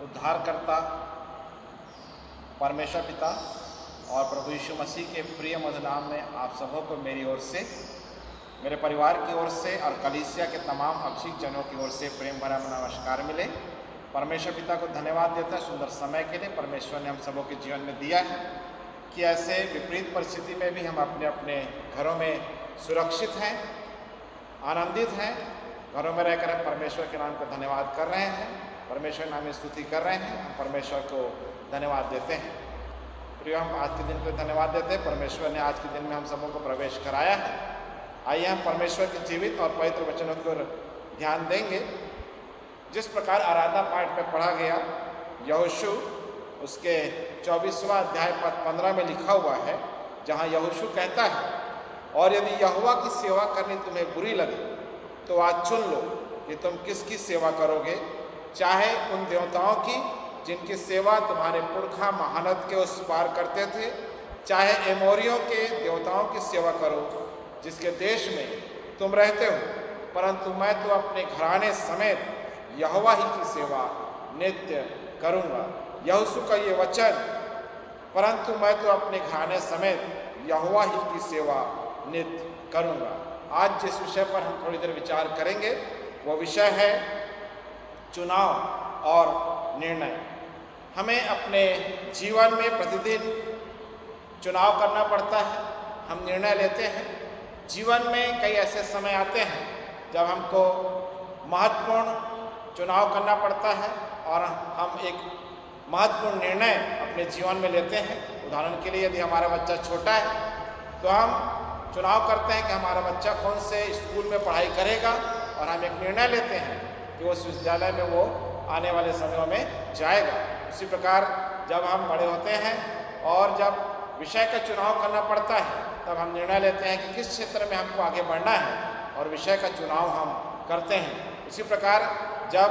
उद्धारकर्ता परमेश्वर पिता और प्रभु यीशु मसीह के प्रिय मधुर नाम में आप सबों को मेरी ओर से, मेरे परिवार की ओर से और कलीसिया के तमाम अभिषिक्त जनों की ओर से प्रेम भरा नमस्कार मिले। परमेश्वर पिता को धन्यवाद देता है सुंदर समय के लिए परमेश्वर ने हम सबों के जीवन में दिया है कि ऐसे विपरीत परिस्थिति में भी हम अपने अपने घरों में सुरक्षित हैं, आनंदित हैं। घरों में रहकर हम परमेश्वर के नाम का धन्यवाद कर रहे हैं, परमेश्वर नाम में स्तुति कर रहे हैं, हम परमेश्वर को धन्यवाद देते हैं। प्रिय, हम आज के दिन को धन्यवाद देते हैं। परमेश्वर ने आज के दिन में हम सबों को प्रवेश कराया है। आइए हम परमेश्वर के जीवित और पवित्र वचनों को ध्यान देंगे। जिस प्रकार आराधना पाठ में पढ़ा गया, यहोशू उसके 24वां अध्याय पद 15 में लिखा हुआ है, जहाँ यहोशू कहता है, और यदि यहोवा की सेवा करनी तुम्हें बुरी लगे तो आज चुन लो कि तुम किसकी सेवा करोगे, चाहे उन देवताओं की जिनकी सेवा तुम्हारे पुरखा महानद के उस पार करते थे, चाहे एमोरियों के देवताओं की सेवा करो जिसके देश में तुम रहते हो, परंतु मैं तो अपने घराने समेत यहोवा ही की सेवा नित्य करूँगा। यहोशू का ये वचन, परंतु मैं तो अपने घराने समेत यहोवा ही की सेवा नित्य करूँगा। आज जिस विषय पर हम थोड़ी देर विचार करेंगे वो विषय है चुनाव और निर्णय। हमें अपने जीवन में प्रतिदिन चुनाव करना पड़ता है, हम निर्णय लेते हैं। जीवन में कई ऐसे समय आते हैं जब हमको महत्वपूर्ण चुनाव करना पड़ता है और हम एक महत्वपूर्ण निर्णय अपने जीवन में लेते हैं। उदाहरण के लिए, यदि हमारा बच्चा छोटा है तो हम चुनाव करते हैं कि हमारा बच्चा कौन से स्कूल में पढ़ाई करेगा, और हम एक निर्णय लेते हैं कि उस विद्यालय में वो आने वाले समयों में जाएगा। उसी प्रकार जब हम बड़े होते हैं और जब विषय का चुनाव करना पड़ता है, तब हम निर्णय लेते हैं कि किस क्षेत्र में हमको आगे बढ़ना है और विषय का चुनाव हम करते हैं। इसी प्रकार जब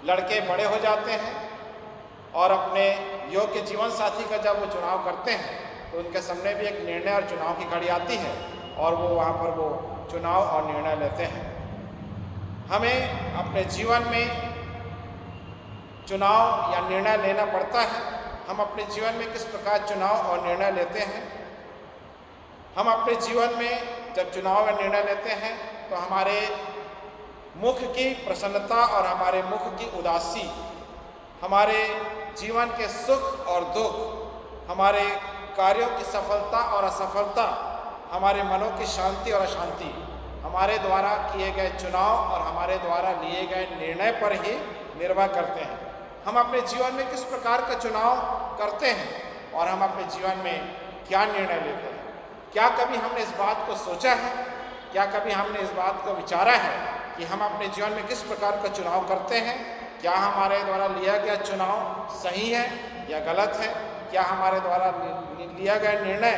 लड़के बड़े हो जाते हैं और अपने योग्य जीवन साथी का जब वो चुनाव करते हैं, तो उनके सामने भी एक निर्णय और चुनाव की घड़ी आती है और वो वहाँ पर वो चुनाव और निर्णय लेते हैं। हमें अपने जीवन में चुनाव या निर्णय लेना पड़ता है। हम अपने जीवन में किस प्रकार चुनाव और निर्णय लेते हैं। हम अपने जीवन में जब चुनाव या निर्णय लेते हैं तो हमारे मुख की प्रसन्नता और हमारे मुख की उदासी, हमारे जीवन के सुख और दुख, हमारे कार्यों की सफलता और असफलता, हमारे मनों की शांति और अशांति हमारे द्वारा किए गए चुनाव और हमारे द्वारा लिए गए निर्णय पर ही निर्भर करते हैं। हम अपने जीवन में किस प्रकार का चुनाव करते हैं और हम अपने जीवन में क्या निर्णय लेते हैं। क्या कभी हमने इस बात को सोचा है, क्या कभी हमने इस बात को विचारा है कि हम अपने जीवन में किस प्रकार का चुनाव करते हैं। क्या हमारे द्वारा लिया गया चुनाव सही है या गलत है, क्या हमारे द्वारा लिया गया निर्णय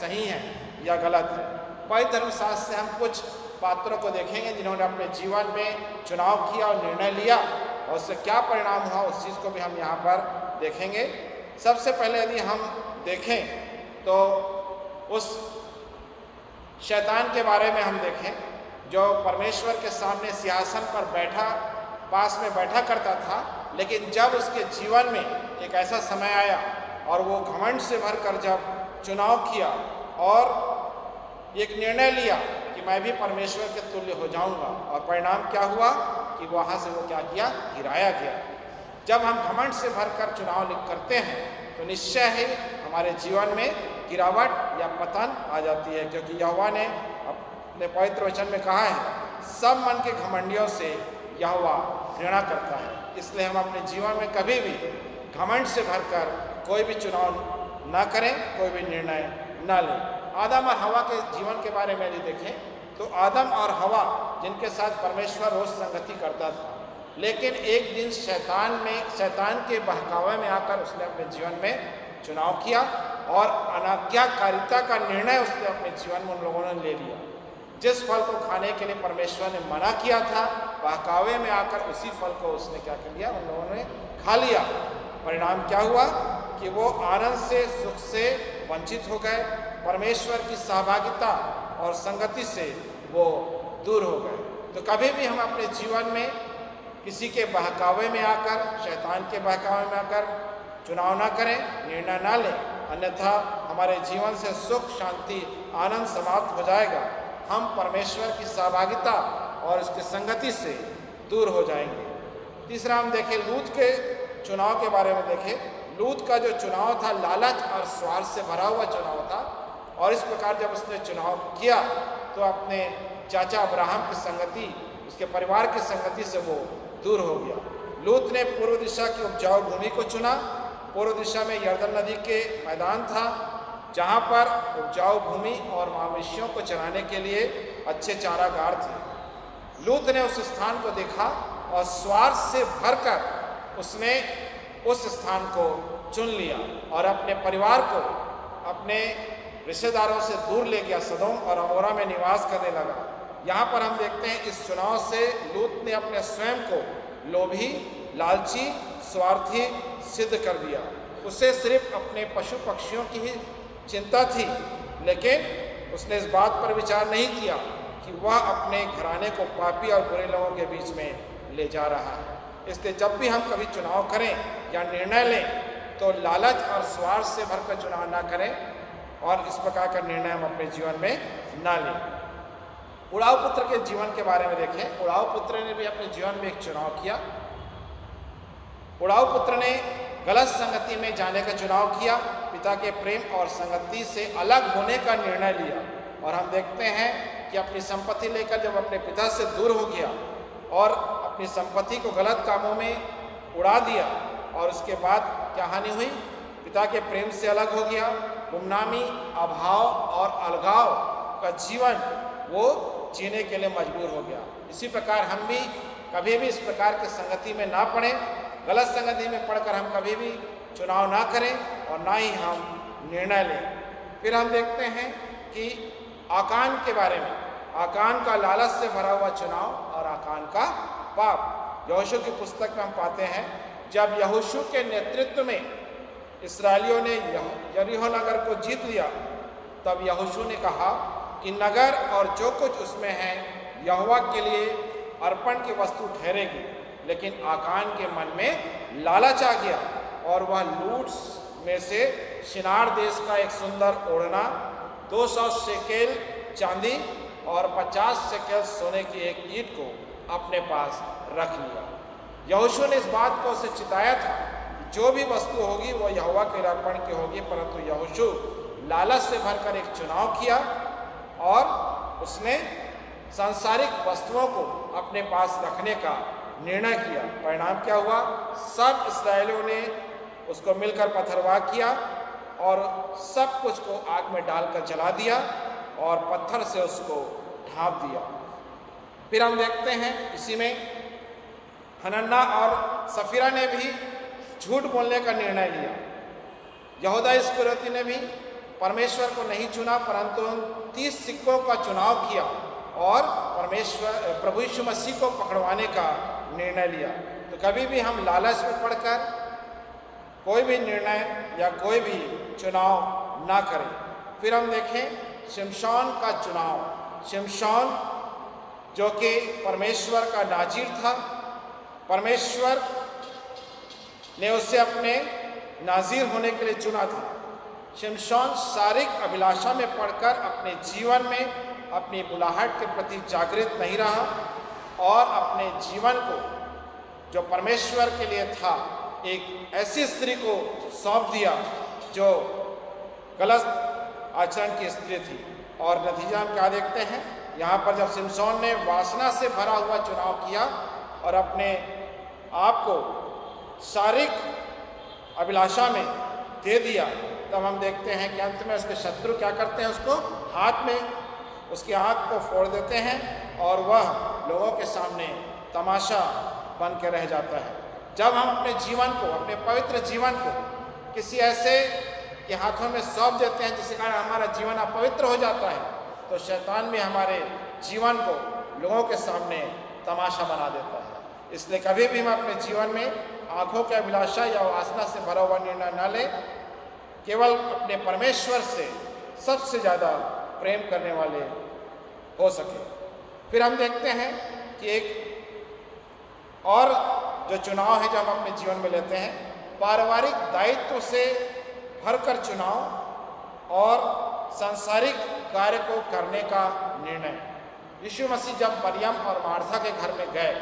सही है या गलत है। पवित्र धर्मशास्त्र से हम कुछ पात्रों को देखेंगे जिन्होंने अपने जीवन में चुनाव किया और निर्णय लिया और उससे क्या परिणाम हुआ, उस चीज़ को भी हम यहाँ पर देखेंगे। सबसे पहले यदि हम देखें तो उस शैतान के बारे में हम देखें जो परमेश्वर के सामने सिंहासन पर पास में बैठा करता था, लेकिन जब उसके जीवन में एक ऐसा समय आया और वो घमंड से भरकर जब चुनाव किया और एक निर्णय लिया कि मैं भी परमेश्वर के तुल्य हो जाऊंगा, और परिणाम क्या हुआ कि वहाँ से वो क्या किया, गिराया गया। जब हम घमंड से भरकर चुनाव करते हैं तो निश्चय ही हमारे जीवन में गिरावट या पतन आ जाती है, क्योंकि यहोवा ने अपने पवित्र वचन में कहा है, सब मन के घमंडियों से यहोवा घृणा करता है। इसलिए हम अपने जीवन में कभी भी घमंड से भरकर कोई भी चुनाव न करें, कोई भी निर्णय न लें। आदम और हवा के जीवन के बारे में यदि देखें तो आदम और हवा जिनके साथ परमेश्वर रोज संगति करता था, लेकिन एक दिन शैतान के बहकावे में आकर उसने अपने जीवन में चुनाव किया और अनाज्ञाकारिता का निर्णय उसने अपने जीवन में उन लोगों ने ले लिया। जिस फल को खाने के लिए परमेश्वर ने मना किया था, बहकावे में आकर उसी फल को उसने क्या कर लिया, उन लोगों ने खा लिया। परिणाम क्या हुआ कि वो आनंद से, सुख से वंचित हो गए, परमेश्वर की सहभागिता और संगति से वो दूर हो गए। तो कभी भी हम अपने जीवन में किसी के बहकावे में आकर, शैतान के बहकावे में आकर चुनाव ना करें, निर्णय ना लें, अन्यथा हमारे जीवन से सुख, शांति, आनंद समाप्त हो जाएगा। हम परमेश्वर की सहभागिता और उसकी संगति से दूर हो जाएंगे। तीसरा हम देखें लूत के चुनाव के बारे में देखें। लूत का जो चुनाव था लालच और स्वार्थ से भरा हुआ चुनाव था, और इस प्रकार जब उसने चुनाव किया तो अपने चाचा अब्राहम की संगति, उसके परिवार की संगति से वो दूर हो गया। लूत ने पूर्व दिशा की उपजाऊ भूमि को चुना। पूर्व दिशा में यरदन नदी के मैदान था, जहाँ पर उपजाऊ भूमि और मवेशियों को चराने के लिए अच्छे चारागार थे। लूत ने उस स्थान को देखा और स्वार्थ से भरकर उसने उस स्थान को चुन लिया और अपने परिवार को अपने रिश्तेदारों से दूर ले गया, सदोम और अमोरा में निवास करने लगा। यहाँ पर हम देखते हैं इस चुनाव से लूत ने अपने स्वयं को लोभी, लालची, स्वार्थी सिद्ध कर दिया। उसे सिर्फ अपने पशु पक्षियों की ही चिंता थी, लेकिन उसने इस बात पर विचार नहीं किया कि वह अपने घराने को पापी और बुरे लोगों के बीच में ले जा रहा है। इसलिए जब भी हम कभी चुनाव करें या निर्णय लें तो लालच और स्वार्थ से भरकर चुनाव ना करें और इस प्रकार का निर्णय हम अपने जीवन में ना लें। उड़ाऊ पुत्र के जीवन के बारे में देखें। उड़ाऊ पुत्र ने भी अपने जीवन में एक चुनाव किया। उड़ाऊ पुत्र ने गलत संगति में जाने का चुनाव किया, पिता के प्रेम और संगति से अलग होने का निर्णय लिया, और हम देखते हैं कि अपनी संपत्ति लेकर जब अपने पिता से दूर हो गया और अपनी संपत्ति को गलत कामों में उड़ा दिया, और उसके बाद क्या हानि हुई, पिता के प्रेम से अलग हो गया। गुमनामी, अभाव और अलगाव का जीवन वो जीने के लिए मजबूर हो गया। इसी प्रकार हम भी कभी भी इस प्रकार की संगति में ना पड़ें, गलत संगति में पढ़कर हम कभी भी चुनाव ना करें और ना ही हम निर्णय लें। फिर हम देखते हैं कि आकान के बारे में। आकान का लालच से भरा हुआ चुनाव और आकान का पाप। यहोशू की पुस्तक में हम पाते हैं जब यहोशू के नेतृत्व में इस्राएलियों ने यरीहो नगर को जीत लिया, तब यहोशू ने कहा कि नगर और जो कुछ उसमें है यहोवा के लिए अर्पण की वस्तु ठहरेगी। लेकिन आकान के मन में लालच आ गया और वह लूट में से शिनार देश का एक सुंदर ओढ़ना, 200 शेकेल चांदी और 50 शेकेल सोने की एक ईंट को अपने पास रख लिया। यहोशू ने इस बात को उसे चिताया था कि जो भी वस्तु होगी वो यहोवा के अर्पण की होगी, परंतु यहोशू लालच से भरकर एक चुनाव किया और उसने सांसारिक वस्तुओं को अपने पास रखने का निर्णय किया। परिणाम क्या हुआ, सब इस्राएलियों ने उसको मिलकर पत्थरवाह किया और सब कुछ को आग में डालकर जला दिया और पत्थर से उसको ढाँप दिया। फिर हम देखते हैं इसी में हनन्ना और सफीरा ने भी झूठ बोलने का निर्णय लिया। यहूदा इस्करियोती ने भी परमेश्वर को नहीं चुना, परंतु 30 सिक्कों का चुनाव किया और प्रभु यीशु मसीह को पकड़वाने का निर्णय लिया। तो कभी भी हम लालच में पड़कर कोई भी निर्णय या कोई भी चुनाव ना करें। फिर हम देखें शिमशोन का चुनाव। शिमशोन जो कि परमेश्वर का नाजीर था, परमेश्वर ने उसे अपने नाजीर होने के लिए चुना था। शिमशोन शारीरिक अभिलाषा में पड़कर अपने जीवन में अपनी बुलाहट के प्रति जागृत नहीं रहा और अपने जीवन को जो परमेश्वर के लिए था एक ऐसी स्त्री को सौंप दिया जो गलत आचरण की स्त्री थी। और नतीजा हम क्या देखते हैं, यहाँ पर जब शिमशोन ने वासना से भरा हुआ चुनाव किया और अपने आप को शारीरिक अभिलाषा में दे दिया, तब हम देखते हैं कि अंत में उसके शत्रु क्या करते हैं, उसको हाथ में उसकी आँख को फोड़ देते हैं और वह लोगों के सामने तमाशा बन के रह जाता है। जब हम अपने जीवन को, अपने पवित्र जीवन को किसी ऐसे के हाथों में सौंप देते हैं जिसके कारण हमारा जीवन अपवित्र हो जाता है, तो शैतान भी हमारे जीवन को लोगों के सामने तमाशा बना देता है। इसलिए कभी भी हम अपने जीवन में आँखों की अभिलाषा या वासना से भरा हुआ निर्णय न लें, केवल अपने परमेश्वर से सबसे ज़्यादा प्रेम करने वाले हो सके। फिर हम देखते हैं कि एक और जो चुनाव है जो हम अपने जीवन में लेते हैं, पारिवारिक दायित्व से भरकर चुनाव और सांसारिक कार्य को करने का निर्णय। यीशु मसीह जब मरियम और मार्था के घर में गए,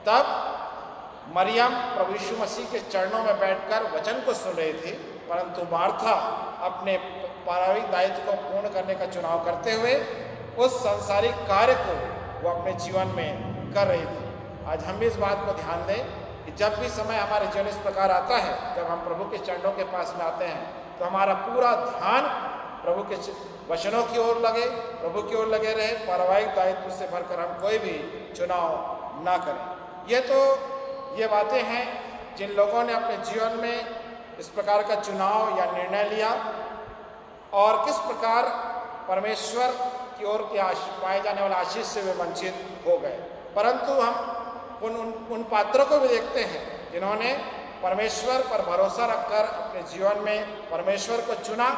तब मरियम प्रभु यीशु मसीह के चरणों में बैठकर वचन को सुन रही थी, परंतु मार्था अपने पारिवारिक दायित्व को पूर्ण करने का चुनाव करते हुए उस सांसारिक कार्य को वो अपने जीवन में कर रही थी। आज हम भी इस बात को ध्यान दें कि जब भी समय हमारे जीवन इस प्रकार आता है, जब हम प्रभु के चरणों के पास में आते हैं, तो हमारा पूरा ध्यान प्रभु के वचनों की ओर लगे, प्रभु की ओर लगे रहे, पारिवारिक दायित्व से भरकर हम कोई भी चुनाव ना करें। ये बातें हैं जिन लोगों ने अपने जीवन में इस प्रकार का चुनाव या निर्णय लिया और किस प्रकार परमेश्वर की ओर के पाए जाने वाले आशीष से वे वंचित हो गए। परंतु हम उन पात्रों को भी देखते हैं जिन्होंने परमेश्वर पर भरोसा रखकर अपने जीवन में परमेश्वर को चुना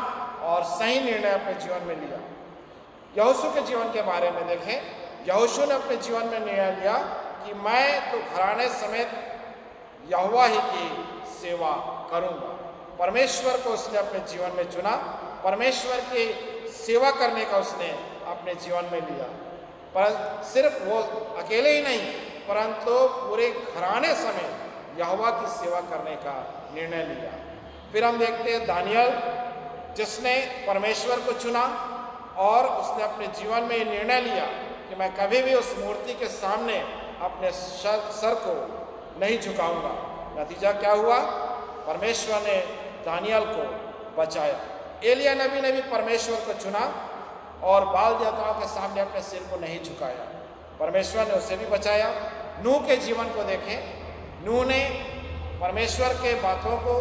और सही निर्णय अपने जीवन में लिया। यहोशू के जीवन के बारे में देखें, यहोशू ने अपने जीवन में निर्णय लिया कि मैं तो घराने समेत यहोवा ही की सेवा करूंगा। परमेश्वर को उसने अपने जीवन में चुना, परमेश्वर की सेवा करने का उसने अपने जीवन में लिया। पर सिर्फ वो अकेले ही नहीं, परंतु पूरे घराने समेत यहोवा की सेवा करने का निर्णय लिया। फिर हम देखते हैं दानियल, जिसने परमेश्वर को चुना और उसने अपने जीवन में ये निर्णय लिया कि मैं कभी भी उस मूर्ति के सामने अपने सर को नहीं झुकाऊंगा। नतीजा क्या हुआ? परमेश्वर ने दानियल को बचाया। एलिया नबी ने भी परमेश्वर को चुना और बाल देवताओं के सामने अपने सिर को नहीं झुकाया, परमेश्वर ने उसे भी बचाया। नूह के जीवन को देखें, नूह ने परमेश्वर के बातों को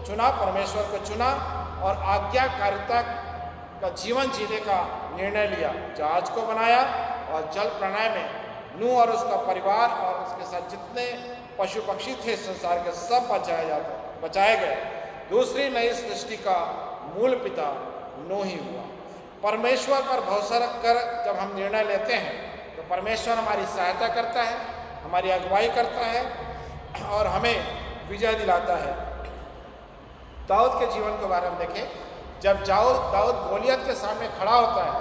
चुना, परमेश्वर को चुना और आज्ञाकारिता का जीवन जीने का निर्णय लिया। जहाज को बनाया और जल प्रलय में नूह और उसका परिवार और उसके साथ जितने पशु पक्षी थे संसार के, सब बचाए गए। दूसरी नई सृष्टि का मूल पिता नूह ही हुआ। परमेश्वर पर भरोसा रखकर जब हम निर्णय लेते हैं तो परमेश्वर हमारी सहायता करता है, हमारी अगुवाई करता है और हमें विजय दिलाता है। दाऊद के जीवन के बारे में देखें, जब दाऊद गोलियत के सामने खड़ा होता है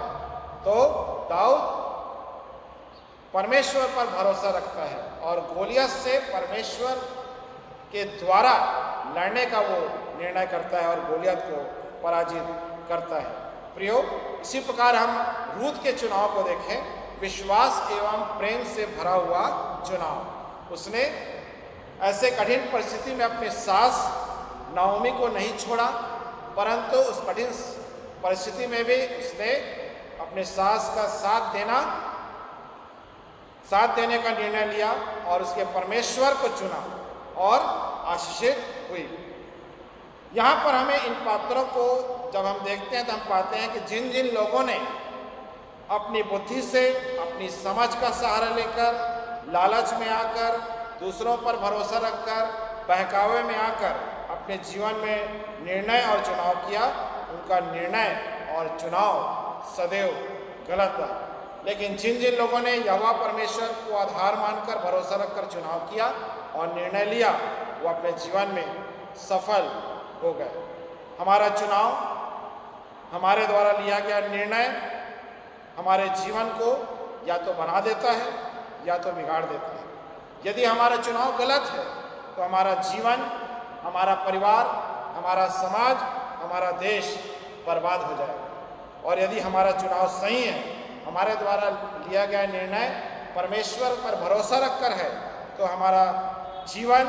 तो दाऊद परमेश्वर पर भरोसा रखता है और गोलियत से परमेश्वर के द्वारा लड़ने का वो निर्णय करता है और गोलियत को पराजित करता है। प्रियो, इसी प्रकार हम रूत के चुनाव को देखें, विश्वास एवं प्रेम से भरा हुआ चुनाव। उसने ऐसे कठिन परिस्थिति में अपनी सास नाओमी को नहीं छोड़ा, परंतु उस कठिन परिस्थिति में भी उसने अपने सास का साथ देने का निर्णय लिया और उसके परमेश्वर को चुना और आशीषित हुई। यहाँ पर हमें इन पात्रों को जब हम देखते हैं तो हम पाते हैं कि जिन जिन लोगों ने अपनी बुद्धि से, अपनी समझ का सहारा लेकर, लालच में आकर, दूसरों पर भरोसा रखकर, बहकावे में आकर अपने जीवन में निर्णय और चुनाव किया, उनका निर्णय और चुनाव सदैव गलत रहा। लेकिन जिन जिन लोगों ने यहोवा परमेश्वर को आधार मानकर भरोसा रखकर चुनाव किया और निर्णय लिया, वो अपने जीवन में सफल हो गए। हमारा चुनाव, हमारे द्वारा लिया गया निर्णय हमारे जीवन को या तो बना देता है या तो बिगाड़ देता है। यदि हमारा चुनाव गलत है तो हमारा जीवन, हमारा परिवार, हमारा समाज, हमारा देश बर्बाद हो जाएगा। और यदि हमारा चुनाव सही है, हमारे द्वारा लिया गया निर्णय परमेश्वर पर भरोसा रखकर है, तो हमारा जीवन,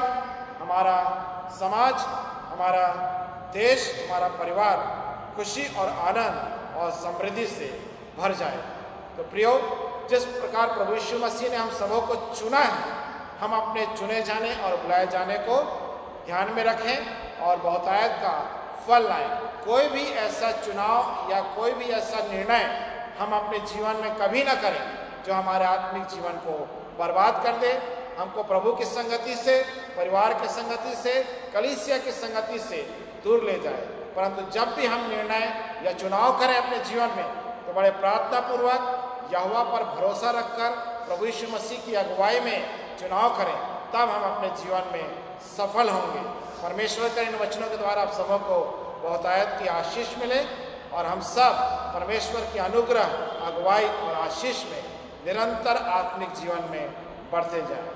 हमारा समाज, हमारा देश, हमारा परिवार खुशी और आनंद और समृद्धि से भर जाएगा। तो प्रियो, जिस प्रकार प्रभु यीशु मसीह ने हम सबों को चुना है, हम अपने चुने जाने और बुलाए जाने को ध्यान में रखें और बहुतायत का फल लाएं। कोई भी ऐसा चुनाव या कोई भी ऐसा निर्णय हम अपने जीवन में कभी ना करें जो हमारे आत्मिक जीवन को बर्बाद कर दे, हमको प्रभु की संगति से, परिवार की संगति से, कलीसिया की संगति से दूर ले जाए। परंतु जब भी हम निर्णय या चुनाव करें अपने जीवन में, तो बड़े प्रार्थना पूर्वक यहोवा पर भरोसा रखकर प्रभु यीशु मसीह की अगुवाई में चुनाव करें, तब हम अपने जीवन में सफल होंगे। परमेश्वर के इन वचनों के द्वारा आप सबों को बहुतायत की आशीष मिले और हम सब परमेश्वर की अनुग्रह, अगुवाई और आशीष में निरंतर आत्मिक जीवन में बढ़ते जाएं।